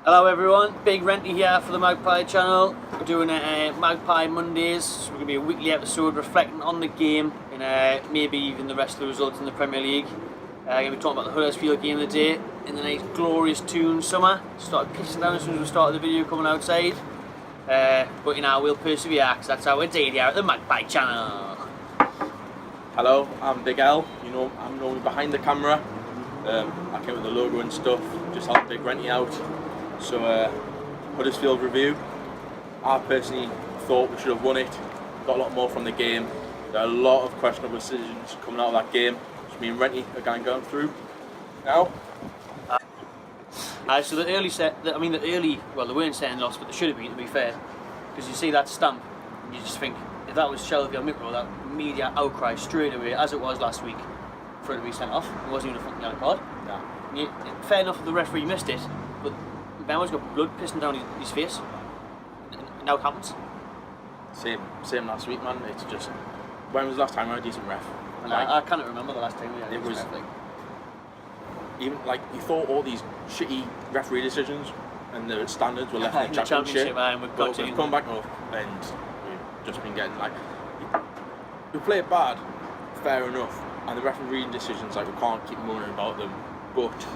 Hello everyone, Big Renty here for the Magpie channel. We're doing Magpie Mondays, so we're going to be a weekly episode reflecting on the game and maybe even the rest of the results in the Premier League. We're going to be talking about the Huddersfield game of the day in the nice glorious Toon summer. Started pissing down as soon as we started the video coming outside. But you know, we'll persevere because that's how we're daily here at the Magpie channel. Hello, I'm Big L. You know, I'm normally behind the camera. I came with the logo and stuff, just helped Big Renty out. So, Huddersfield review. I personally thought we should have won it. Got a lot more from the game. There are a lot of questionable decisions coming out of that game, which me and Renty are going through now. So the early set, well, they weren't setting loss, but they should have been, to be fair. Because you see that stamp, and you just think, if that was Shelby or Micro, that media outcry straight away, as it was last week, for it to be sent off. It wasn't even a fucking yellow card. No. Fair enough, the referee missed it, but Benoit's got blood pissing down his face. Now it happens. Same last week, man. It's just, when was the last time we had a decent ref? And I can't remember the last time we had a decent ref. Even like you thought all these shitty referee decisions and the standards were left in the championship, and we've come back up and we've just been getting like we play it bad, fair enough, and the refereeing decisions like we can't keep moaning about them, but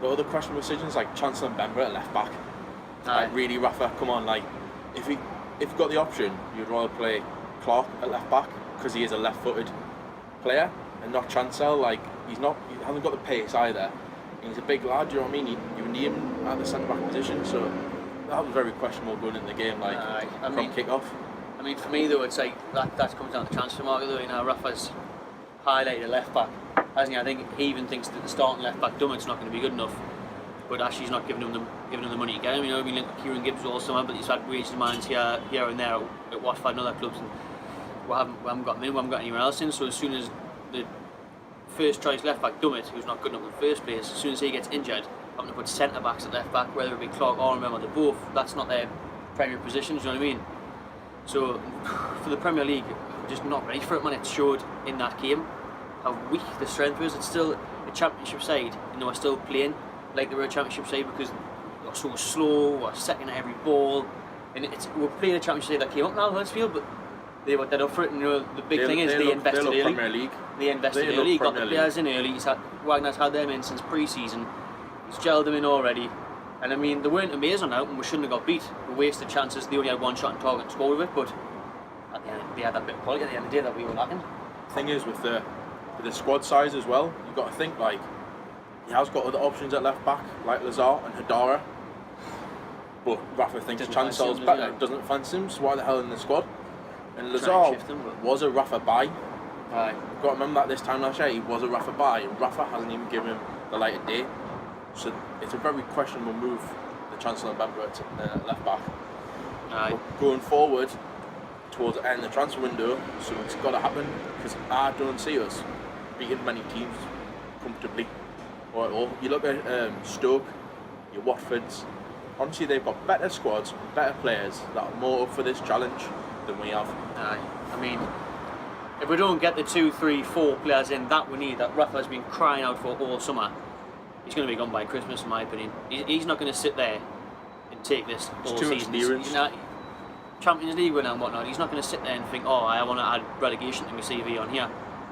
the other questionable decisions like Chancellor and Bember at left back, like really Rafa, come on, like if you got the option, you'd rather play Clark at left back because he is a left-footed player and not Chancellor. Like he hasn't got the pace either. And he's a big lad, you know what I mean? You need him at the centre back position, so that was very questionable going into the game, like from kick-off. I mean, for me though, it's like that comes down to transfer market though. You know, Rafa's highlighted a left back, hasn't he? I think he even thinks that the starting left back Dummett's not going to be good enough, but Ashley's not giving him the money to get him. You know, we linked Kieran Gibbs all summer, but he's had wage demands here and there at Watford and other clubs, and we haven't got him in, we haven't got anyone else in. So as soon as the first choice left back Dummett, who's not good enough in the first place, as soon as he gets injured, I'm going to put centre backs at left back, whether it be Clark or Remember, they're both. That's not their primary positions. You know what I mean? So for the Premier League, we're just not ready for it, man. It showed in that game how weak the strength is. It's still a championship side, and they were still playing like they were a championship side because they were so slow, or second at every ball, and we're playing a championship side that came up now, Huddersfield, but they were dead up for it. And you know, the big thing is they invested early. Premier League. They invested early, got the players in early. Wagner's had them in since pre-season. He's gelled them in already. And I mean, they weren't amazing out, and we shouldn't have got beat. We wasted chances. They only had one shot on target and scored with it, but at the end, they had that bit of quality at the end of the day that we were lacking. Thing is, with the squad size as well, you've got to think like he has got other options at left back, like Lazar and Hadara. But Rafa thinks Chancellor's better, doesn't fancy him, so why the hell in the squad? And Lazar was a Rafa buy. You've got to remember that this time last year he was a Rafa buy, and Rafa hasn't even given him the light of day. So it's a very questionable move, the Chancellor and Bamber at left back. But going forward towards the end of the transfer window, so it's got to happen, because I don't see us beating many teams comfortably or at all. You look at Stoke, your Watfords, honestly they've got better squads and better players that are more up for this challenge than we have. I mean, if we don't get the 2, 3, 4 players in that we need, that Rafa's been crying out for all summer, he's going to be gone by Christmas, in my opinion. He's not going to sit there and take this all season. You know, Champions League winner and whatnot, he's not going to sit there and think, oh, I want to add relegation to my CV on here.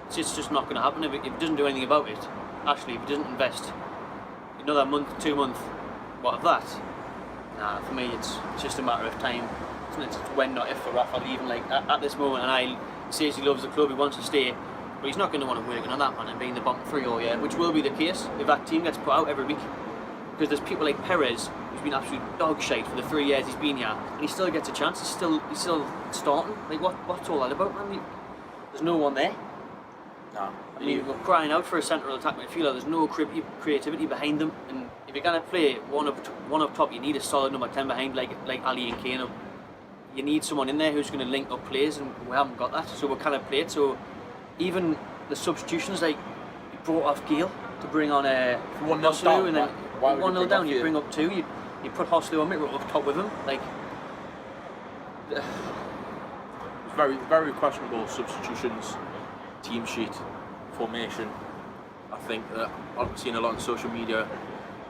It's just not going to happen if he doesn't do anything about it. Actually, if he doesn't invest another month, 2 months, what of that? For me, it's just a matter of time. It's when, not if, for Rafa leaving. Like at this moment, and he says he loves the club, he wants to stay, but he's not going to want to work on that man and being the bottom 3 all year, which will be the case if that team gets put out every week. Because there's people like Perez, who's been absolute dog shite for the 3 years he's been here, and he still gets a chance. He's still starting. Like what's all that about, man? There's no one there. No. I mean, we're crying out for a central attack midfielder. There's no creativity behind them, and if you're going to play one up top, you need a solid number 10 behind, like Ali and Kane. You need someone in there who's going to link up plays, and we haven't got that, so we kind of play it. So even the substitutions, like you brought off Gale to bring on Hoslu, and then 1-0 down, you bring up 2, you put Hoslu on Mitro up top with him. Like, very, very questionable substitutions, team sheet, formation. I think that I've seen a lot on social media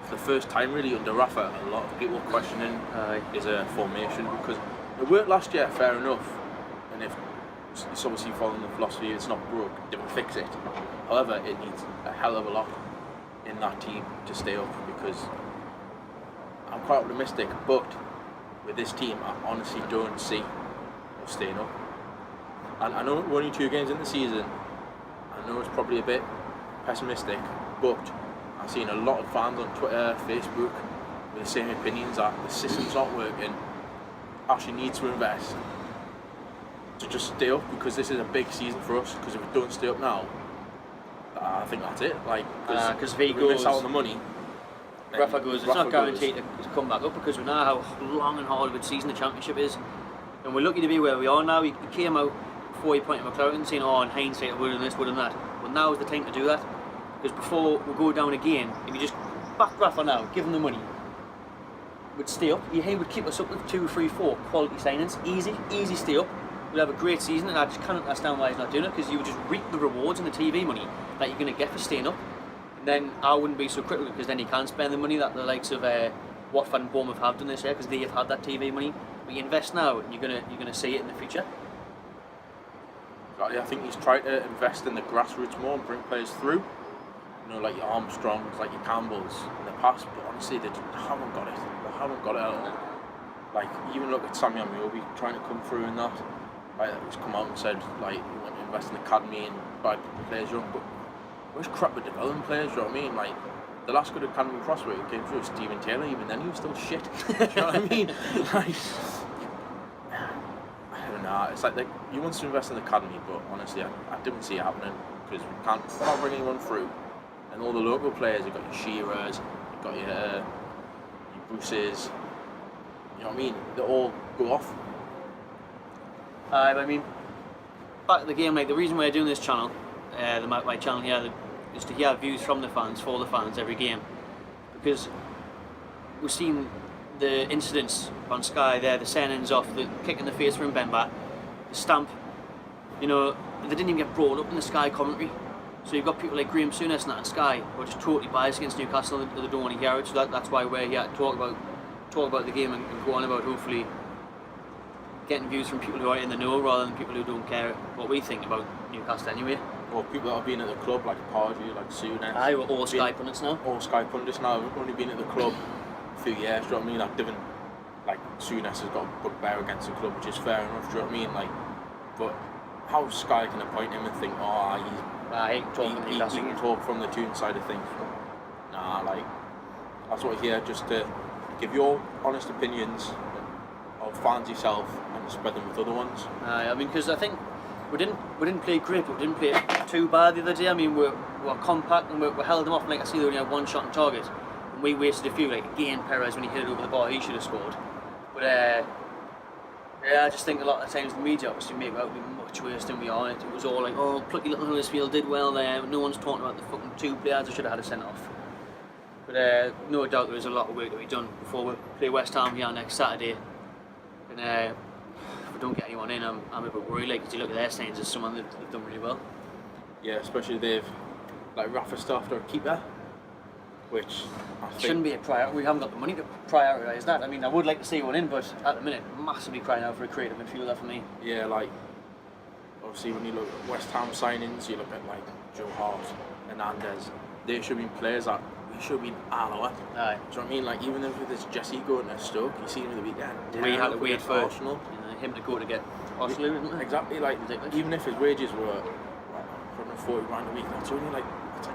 for the first time really under Rafa, a lot of people questioning his formation, because it worked last year, fair enough, and if it's obviously following the philosophy, it's not broke, don't fix it. However, it needs a hell of a lot in that team to stay up, because I'm quite optimistic, but with this team I honestly don't see us staying up. And I know we're only 2 games in the season, I know it's probably a bit pessimistic, but I've seen a lot of fans on Twitter, Facebook with the same opinions that the system's not working, actually need to invest to just stay up, because this is a big season for us, because if we don't stay up now, I think that's it. Like, because we miss out on the money. Rafa goes, it's not guaranteed to come back up, because we know how long and hard of a season the Championship is, and we're lucky to be where we are now. He came out before he pointed McLaren saying, oh, in hindsight, we're doing this, we're doing that. Well, now is the time to do that, because before we go down again, if you just back Rafa now, give him the money, we'd stay up. He would keep us up with 2, 3, 4 quality signings, easy stay up. We'd have a great season, and I just can't understand why he's not doing it, because you would just reap the rewards and the TV money that you're going to get for staying up. And then I wouldn't be so critical, because then you can spend the money that the likes of Watford and Bournemouth have done this year, because they have had that TV money. But you invest now, and you're gonna see it in the future. I think he's tried to invest in the grassroots more and bring players through. You know, like your Armstrongs, like your Campbells in the past, but honestly they haven't got it. They haven't got it at all. Like, even look at Sammy Amiobi trying to come through in that. Like, he's come out and said, like, we want to invest in the academy and buy players young, but where's crap with developing players, you know what I mean? Like, the last good academy prospect who came through was Stephen Taylor, even then he was still shit. You know what I mean? Like, I don't know, it's like he wants to invest in the academy, but honestly, I didn't see it happening, because we can't bring anyone through. And all the local players, you've got your Shearers, you've got your Bruces, you know what I mean? They all go off. I mean, back to the game, like, the reason why I'm doing this channel, the Magpie channel here, is to hear views from the fans, for the fans, every game. Because we've seen the incidents on Sky there, the send-ins off, the kick in the face from Mbemba, the stamp, you know, they didn't even get brought up in the Sky commentary. So you've got people like Graham Souness and that on Sky who are just totally biased against Newcastle, and they don't want to hear it, so that's why we're here to talk about the game and go on about hopefully getting views from people who are in the know rather than people who don't care what we think about Newcastle anyway. Or people that have been at the club, like Pardew, like Souness. We're all Sky pundits now. All Sky pundits now. We've only been at the club a few years, do you know what I mean? Like, different, like, Souness has got a bugbear against the club, which is fair enough, do you know what I mean? Like, but how Sky can appoint him and think, oh, he can talk from the tune side of things. Nah, like, that's what we're here, just to give your honest opinions of fans yourself and spread them with other ones. I mean, because I think we didn't play great, but we didn't play too bad the other day. I mean, we're compact and we held them off. Like I see, they only had one shot on target, and we wasted a few. Like, again, Perez, when he hit it over the bar, he should have scored. But yeah, I just think a lot of the times the media obviously make it out to be much worse than we are. It was all like, oh, plucky little Huddersfield did well there, but no one's talking about the fucking 2 players who should have had a sent off. But no doubt there is a lot of work to be done before we play West Ham here next Saturday. And if we don't get anyone in, I'm a bit worried. Like, if you look at their signs, as someone they've done really well. Yeah, especially they've, like, Rafa stuff their keeper, which I think shouldn't be a priority. We haven't got the money to prioritise that. I mean, I would like to see one in, but at the minute, massively crying out for a creative midfielder for me. Yeah, like, obviously when you look at West Ham signings, you look at like Joe Hart, Hernandez, they should be players that we should be all out. Aye. Do you know what I mean? Like, even if there's Jesse going to Stoke, you see him at the weekend. We had to wait for Arsenal. Him to go to get Arsenal, isn't it? Exactly, like, even if his wages were 140 grand a week, that's only like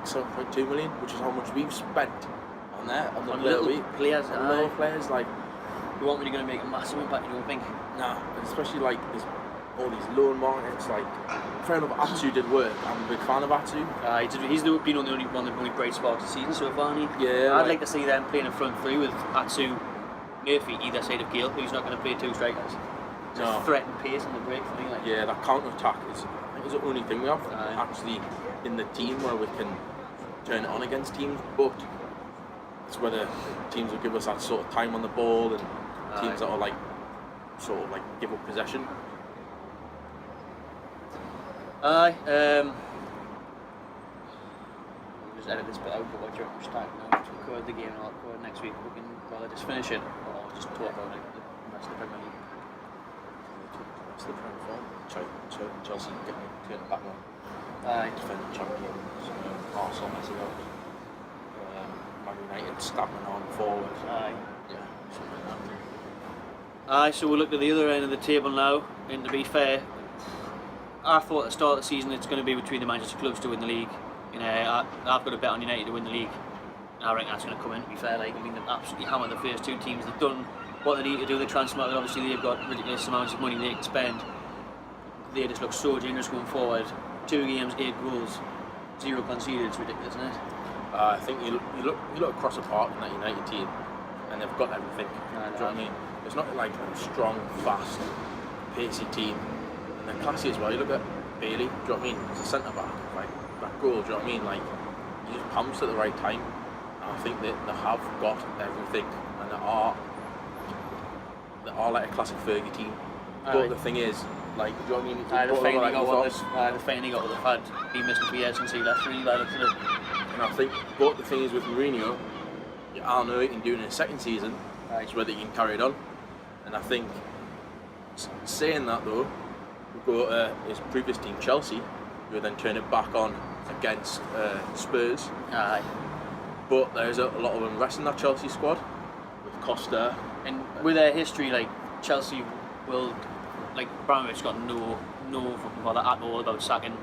7.2 million, which is how much we've spent on that, on the little players. On little players, like, you aren't really going to make a massive impact, you don't think? Nah, especially like there's all these loan markets. Like, fair enough, Atsu did work. I'm a big fan of Atsu. He's been on the only bright sparks of the season so far, hasn't he? Yeah. I'd like to see them playing in front three with Atsu, Murphy either side of Gale, who's not going to play 2 strikers. Just threaten pace on the break for me. Like. Yeah, that counter attack is, I think, is the only thing we have actually in the team where we can turn it on against teams. But it's whether teams will give us that sort of time on the ball and teams that are like sort of like give up possession. just edit this bit out, but what do you reckon? Just time now to record the game and I'll record next week. We can rather just finish it or just talk about like the rest of the Premier League. What's the Premier form? Chelsea getting turned back on. Aye. Defending champions. Arsenal messing up. Man United stabbing on forward. Aye. Yeah, something like that. Aye, so we'll look at the other end of the table now, and to be fair, I thought at the start of the season it's going to be between the Manchester clubs to win the league. You know, I've got a bet on United to win the league. I reckon that's going to come in, to be fair. Like, I mean, they've absolutely hammered the first two teams. They've done what they need to do. The transfer market, obviously, they've got ridiculous amounts of money they can spend. They just look so dangerous going forward. 2 games, 8 goals, 0 conceded. It's ridiculous, isn't it? I think you look across the park in that United team, and they've got everything. Do you know what I mean? It's not like a strong, fast, pacey team. And they're classy as well. You look at Bailey, do you know what I mean? It's a centre back, like that goal. Do you know what I mean? Like he just pumps at the right time. And I think they have got everything, and they are like a classic Fergie team. But the thing is, like, do you know what I mean? The feigning got what they've had been missing for years since he left. Really, by the looks of it. And I think, but the thing is with Mourinho, I'll know he can do it in his second season. It's whether he can carry it on. And I think, saying that though, we go to his previous team, Chelsea, who will then turn it back on against Spurs. Aye. But there's a lot of unrest in that Chelsea squad with Costa. And with their history, like Chelsea will, like Abramovich got no fucking bother at all about sacking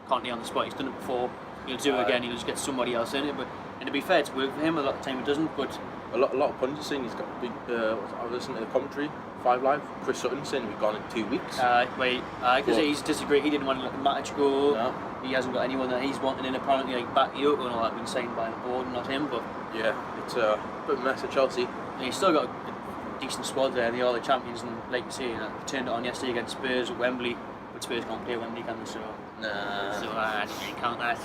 Conte on the spot. He's done it before. He'll do it again. He'll just get somebody else in it. But and to be fair, it's worked for him. A lot of the time it doesn't. But a lot of pundits saying he's got big. I was listening to the commentary, 5 Live. Chris Sutton saying we've gone in 2 weeks. Because he's disagreed. He didn't want to let the match go. No. He hasn't got anyone that he's wanting in apparently, like Bakayoko and all that, been signed by the board, and not him. But yeah, it's a bit of a mess at Chelsea. And he's still got a decent squad there. They are the champions, and like you say, they turned it on yesterday against Spurs at Wembley. But Spurs can't play at Wembley, can they? So I didn't count that.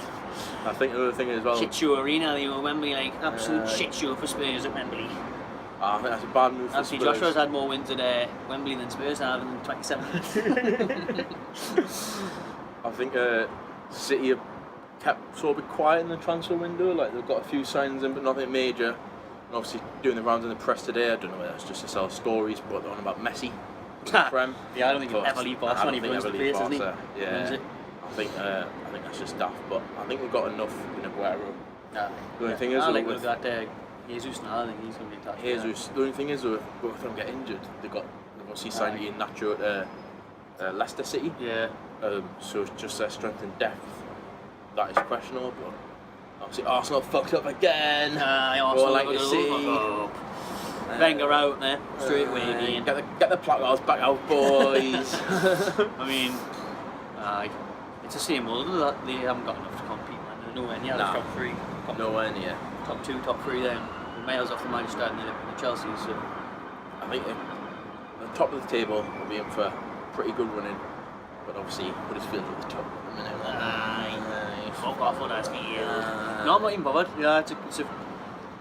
I think another thing as well. Shit show arena, they were Wembley, like absolute shit show for Spurs at Wembley. I think that's a bad move for Spurs. Joshua's had more wins at Wembley than Spurs have in 27. I think City have kept sort of quiet in the transfer window. Like they've got a few signings in, but nothing major. And obviously doing the rounds in the press today. I don't know whether it's just to sell stories, but they're on about Messi. Prem. Yeah, I don't think he'll ever leave Barca when he runs the place, isn't he? Yeah. I think that's just daft, but I think we've got enough in Aguero. The only thing is, we've got Jesus now. I think he's going to be attached. Jesus. The only thing is, both of them get injured. They've obviously signed Nacho at Leicester City. Yeah. So it's just their strength and depth that is questionable. But obviously Arsenal fucked up again. Arsenal like you see. Wenger out there straight away again. Get the placards back out, boys. I mean, it's the same old. They haven't got enough to compete, man. They're nowhere near the top 3. Nowhere near. Top 2, top 3 then. Miles off the Manchester and the Chelsea. So I think the top of the table will be in for pretty good running. But obviously Huddersfield at the top at the minute. Fuck off on that me. No, I'm not even bothered. Yeah, it's a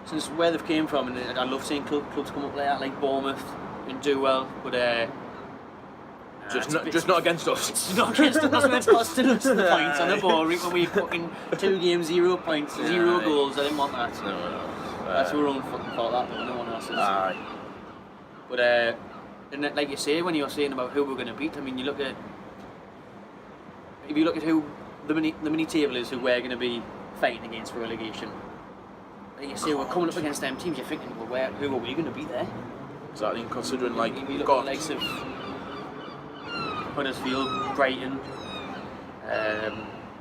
since where they've came from, and I love seeing clubs come up like that, like Bournemouth, and do well, but just not against us. It's not against us. That's when it's costing us the points on the ball. When we fucking 2 games, 0 points, 0 goals. I didn't want that. No. That's our own fucking fault. That, but no one else's. But and like you say, when you're saying about who we're going to beat, I mean, if you look at who the mini table is, who we're going to be fighting against for relegation. You see, we're coming up against them teams. You're thinking, well, who are we going to be there? Exactly, considering like you look at the likes of Huddersfield, Brighton,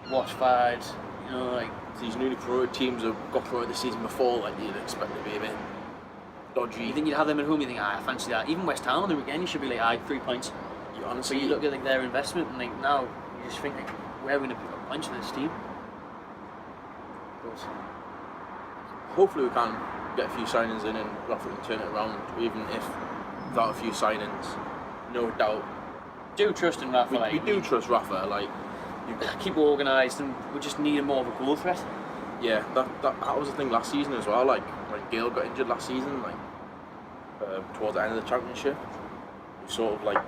Watford. You know, like these newly promoted teams have got promoted the season before. Like you'd expect to be a bit dodgy. You think you'd have them at home? You think, I fancy that. Even West Ham on the weekend, you should be like, 3 points. You honestly, but you look at like their investment, and like now you just think, like, where are we going to pick up points for this team? But hopefully we can get a few signings in and roughly turn it around, even if without a few signings, no doubt. Do trust in Rafa. We do trust Rafa. Like, you keep organised, and we just need more of a goal threat. Yeah, that was the thing last season as well. Like when Gale got injured last season, like towards the end of the championship, we sort of like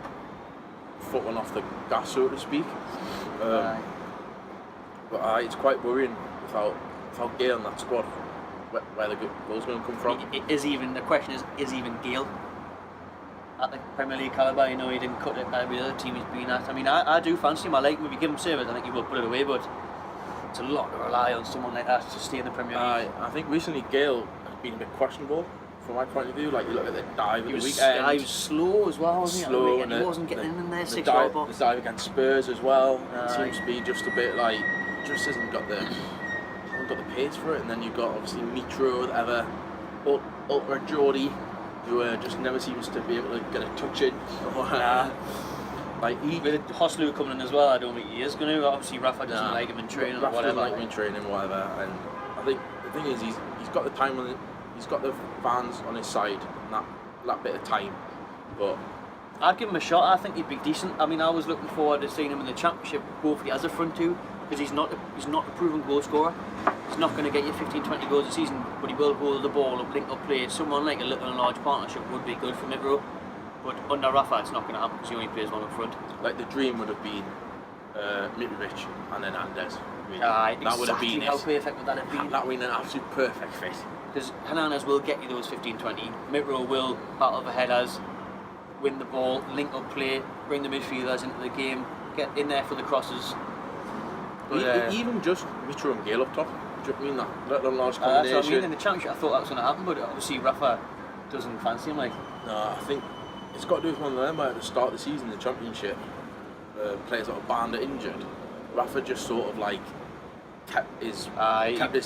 foot one off the gas, so to speak. But it's quite worrying without without Gale in that squad, where the goals going to come from? The question is even Gale at the Premier League calibre? You know, he didn't cut it by every other team he's been at. I mean, I do fancy him. I like him. If you give him service, I think he will put it away, but it's a lot to rely on someone like that to stay in the Premier League. I think recently Gale has been a bit questionable from my point of view. Like, you look at the dive at the weekend. He was slow as well, wasn't he? Slow, and he wasn't getting in there. The dive against Spurs as well. Seems to be just a bit like, just hasn't got the pace for it. And then you've got obviously Mitro, the ever ultra Geordie, who just never seems to be able to get a touch in. Like with Hoslu coming in as well, I don't think he is going to. Obviously, Rafa doesn't like him in training or whatever. Doesn't like him in training, whatever. And I think the thing is, he's got the time on he's got the fans on his side and that bit of time. But I'd give him a shot. I think he'd be decent. I mean, I was looking forward to seeing him in the Championship, hopefully as a front two, because he's not a proven goal scorer. He's not going to get you 15-20 goals a season, but he will hold the ball up, link up play. Someone like a little and large partnership would be good for Mitro. But under Rafa, it's not going to happen because he only plays one up front. Like the dream would have been Mitrovic and then Andes. Really. That would have been how perfect would that have been? That would have been an absolute perfect fit. Because Hernandez will get you those 15-20. Mitro will battle for headers, win the ball, link up play, bring the midfielders into the game, get in there for the crosses. But, even just Mitro and Gale up top. Do you mean that little large That's combination? what I mean. In the Championship, I thought that was going to happen, but obviously Rafa doesn't fancy him. No, I think it's got to do with one of them where at the start of the season, the Championship, players that were banned or injured. Rafa just sort of like kept his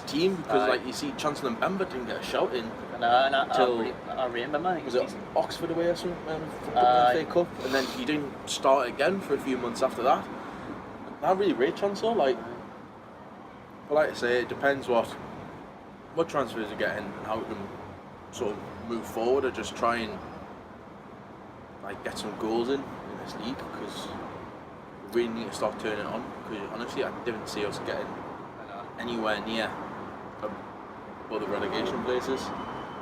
team because like you see Chancellor and Bemba didn't get a shout in until I remember. Was it Oxford away or something for the FA Cup, and then he didn't start again for a few months after that. I really rate Chancellor, but like I say, it depends what transfers are getting and how we can sort of move forward or just try and like get some goals in this league, because we really need to start turning it on, because honestly I didn't see us getting anywhere near other relegation places.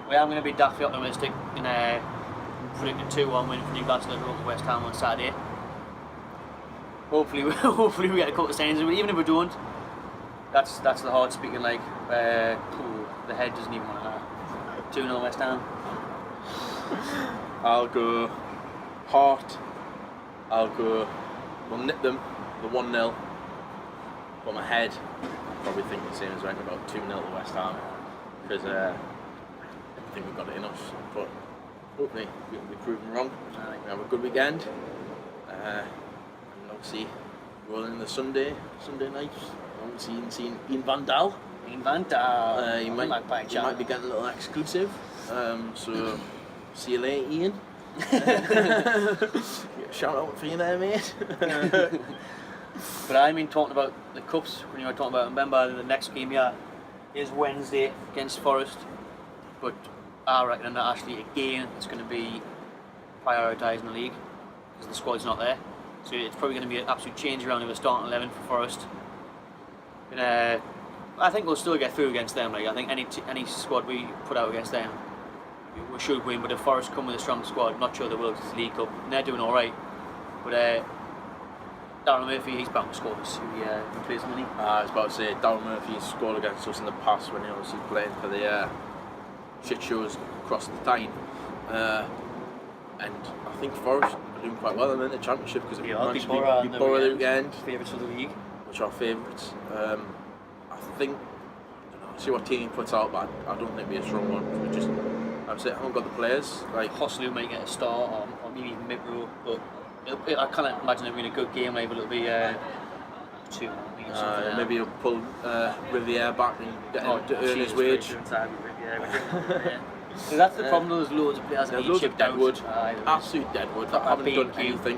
Well, I'm going to be daftly optimistic in predicting a 2-1 win for Newcastle at West Ham on Saturday. Hopefully we get a couple of signs, but even if we don't, that's the heart speaking. Like the head doesn't even want to 2-0 West Ham. I'll go heart. We'll nip them the 1-0. But my head, I probably think the same as right, about 2-0 to West Ham, because I think we've got it in us. But hopefully we'll be proven wrong. We have a good weekend. And obviously rolling in the Sunday night. Obviously seeing Ian Van Dal. He might be getting a little exclusive. So see you later, Ian. Shout out for you there, mate. But I mean, talking about the cups, when you were talking about Mbemba, the next game here is Wednesday against Forest. But I reckon that actually again it's going to be prioritising the league because the squad's not there. So it's probably going to be an absolute change around of the starting 11 for Forest. And, I think we'll still get through against them. Like I think any squad we put out against them, we should win. But if Forest come with a strong squad, not sure they will, because it's the League Cup, and they're doing all right. But Darren Murphy, he's bound to score this. He plays money. I was about to say Darren Murphy's scored against us in the past when he was playing for the shit shows across the time. And I think Forest are doing quite well in the Championship because it managed to beat Borough the weekend. Favourites of the league. Which are favourites. I think, see what team he puts out, but I don't think it'll be a strong one. I haven't got the players. Like Hoslu might get a start, or maybe even Mitro, but I can't imagine it being a good game. Maybe it'll be 2-1. Maybe he'll pull Riviere back and get him to earn his wage. So that's the problem. There's loads of players that need shipped out. Absolute deadwood. That haven't done anything.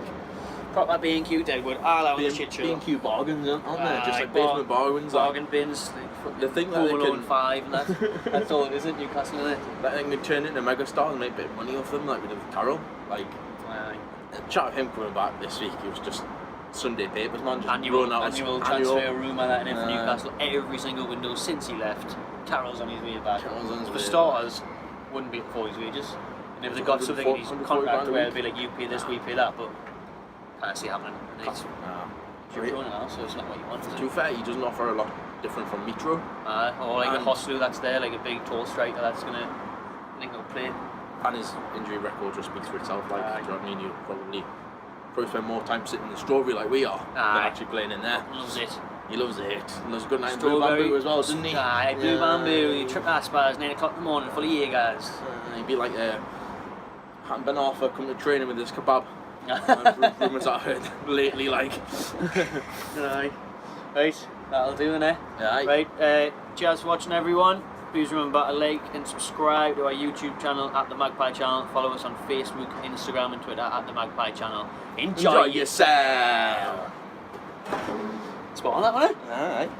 Proper B&Q Deadwood, all out the shit show. B&Q bargains, aren't they? Just like basement bargains. Bargain bins. The thing that they can 5 and that's all it is, isn't Newcastle, isn't it? That they can turn into a mega star and make a bit of money off them, like we did with Carroll. Like, chat of him coming back this week, it was just Sunday papers, man. Just annual transfer rumour that in for Newcastle every single window since he left. Carroll's on his way back. For starters, wouldn't be for his wages. And if they got something in his contract where it'd be like, you pay this, we pay that, but can't see it happening. He's now, so it's not what you want. To be fair, he doesn't offer a lot different from Mitro. Or like a Hoslu that's there, like a big tall striker that's gonna link up play. And his injury record just speaks for itself. Like, do you know what I mean? You'll probably spend more time sitting in the strawberry like we are than actually playing in there. Loves it. He loves it. And there's a good night in Blue Bamboo as well, doesn't he? Blue Bamboo. You trip Aspars 9 o'clock in the morning, full of Jaegers. He'd be like Hatton Ben Arthur come to training with his kebab. Rumours I've heard lately, like. Right, that'll do, innit? Right, cheers for watching, everyone. Please remember to like and subscribe to our YouTube channel at the Magpie channel. Follow us on Facebook, Instagram, and Twitter at the Magpie channel. Enjoy yourself. Spot on that one, eh? Alright.